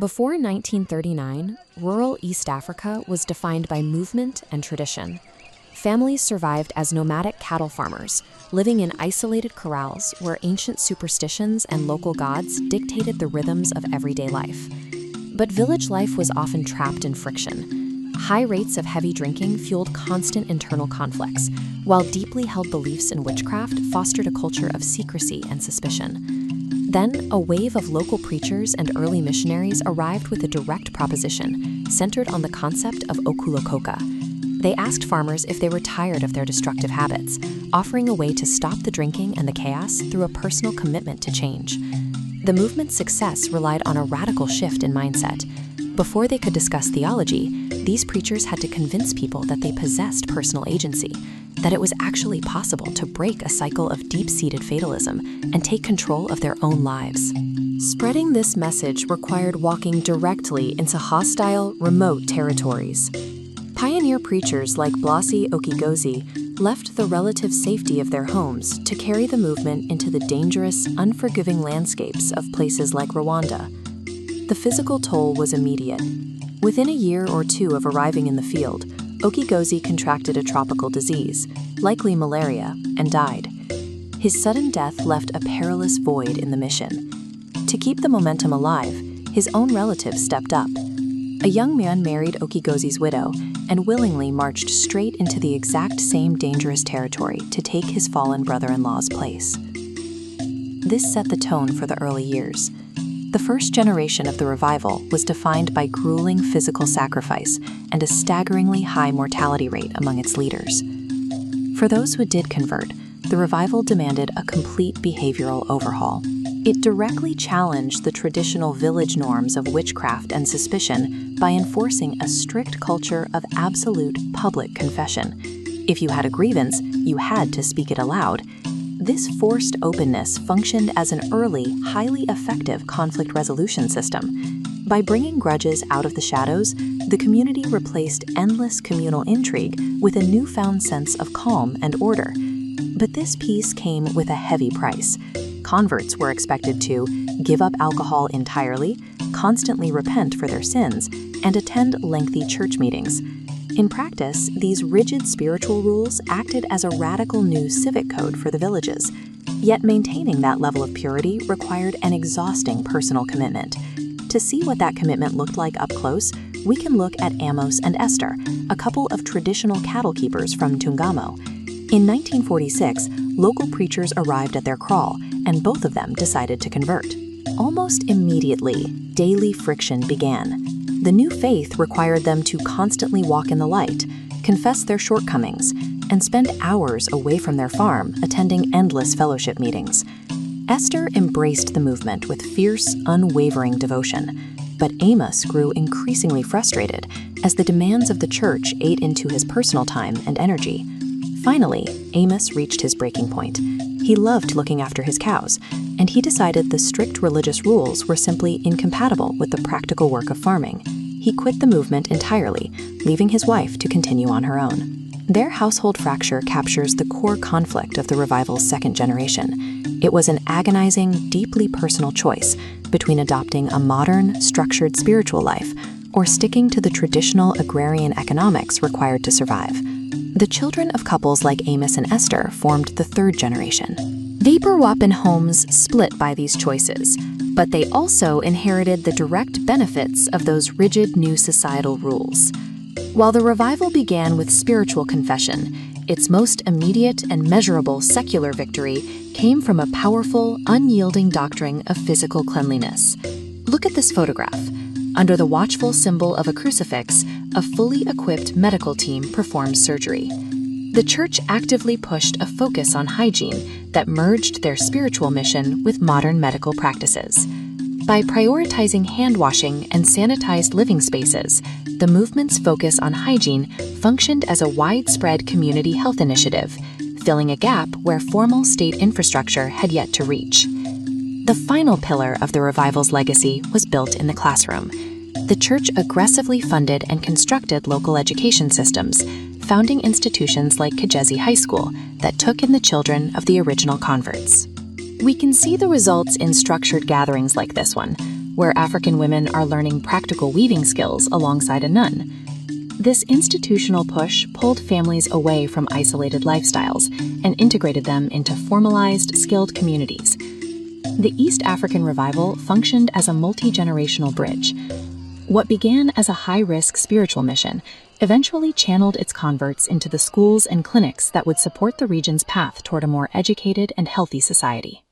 Before 1939, rural East Africa was defined by movement and tradition. Families survived as nomadic cattle farmers, living in isolated corrals where ancient superstitions and local gods dictated the rhythms of everyday life. But village life was often trapped in friction. High rates of heavy drinking fueled constant internal conflicts, while deeply held beliefs in witchcraft fostered a culture of secrecy and suspicion. Then, a wave of local preachers and early missionaries arrived with a direct proposition, centered on the concept of okulokoka. They asked farmers if they were tired of their destructive habits, offering a way to stop the drinking and the chaos through a personal commitment to change. The movement's success relied on a radical shift in mindset. Before they could discuss theology, these preachers had to convince people that they possessed personal agency, that it was actually possible to break a cycle of deep-seated fatalism and take control of their own lives. Spreading this message required walking directly into hostile, remote territories. Pioneer preachers like Blasi Okigozi left the relative safety of their homes to carry the movement into the dangerous, unforgiving landscapes of places like Rwanda. The physical toll was immediate. Within a year or two of arriving in the field, Okigozi contracted a tropical disease, likely malaria, and died. His sudden death left a perilous void in the mission. To keep the momentum alive, his own relatives stepped up. A young man married Okigozi's widow and willingly marched straight into the exact same dangerous territory to take his fallen brother-in-law's place. This set the tone for the early years. The first generation of the revival was defined by grueling physical sacrifice and a staggeringly high mortality rate among its leaders. For those who did convert, the revival demanded a complete behavioral overhaul. It directly challenged the traditional village norms of witchcraft and suspicion by enforcing a strict culture of absolute public confession. If you had a grievance, you had to speak it aloud. This forced openness functioned as an early, highly effective conflict resolution system. By bringing grudges out of the shadows, the community replaced endless communal intrigue with a newfound sense of calm and order. But this peace came with a heavy price. Converts were expected to give up alcohol entirely, constantly repent for their sins, and attend lengthy church meetings. In practice, these rigid spiritual rules acted as a radical new civic code for the villages. Yet maintaining that level of purity required an exhausting personal commitment. To see what that commitment looked like up close, we can look at Amos and Esther, a couple of traditional cattle keepers from Tungamo. In 1946, local preachers arrived at their kraal, and both of them decided to convert. Almost immediately, daily friction began. The new faith required them to constantly walk in the light, confess their shortcomings, and spend hours away from their farm attending endless fellowship meetings. Esther embraced the movement with fierce, unwavering devotion, but Amos grew increasingly frustrated as the demands of the church ate into his personal time and energy. Finally, Amos reached his breaking point. He loved looking after his cows, and he decided the strict religious rules were simply incompatible with the practical work of farming. He quit the movement entirely, leaving his wife to continue on her own. Their household fracture captures the core conflict of the revival's second generation. It was an agonizing, deeply personal choice between adopting a modern, structured spiritual life or sticking to the traditional agrarian economics required to survive. The children of couples like Amos and Esther formed the third generation. YWAM homes split by these choices, but they also inherited the direct benefits of those rigid new societal rules. While the revival began with spiritual confession, its most immediate and measurable secular victory came from a powerful, unyielding doctrine of physical cleanliness. Look at this photograph. Under the watchful symbol of a crucifix, a fully equipped medical team performs surgery. The church actively pushed a focus on hygiene that merged their spiritual mission with modern medical practices. By prioritizing hand washing and sanitized living spaces, the movement's focus on hygiene functioned as a widespread community health initiative, filling a gap where formal state infrastructure had yet to reach. The final pillar of the revival's legacy was built in the classroom. The church aggressively funded and constructed local education systems, founding institutions like Kajubiti High School that took in the children of the original converts. We can see the results in structured gatherings like this one, where African women are learning practical weaving skills alongside a nun. This institutional push pulled families away from isolated lifestyles and integrated them into formalized, skilled communities. The East African revival functioned as a multi-generational bridge. What began as a high-risk spiritual mission eventually channeled its converts into the schools and clinics that would support the region's path toward a more educated and healthy society.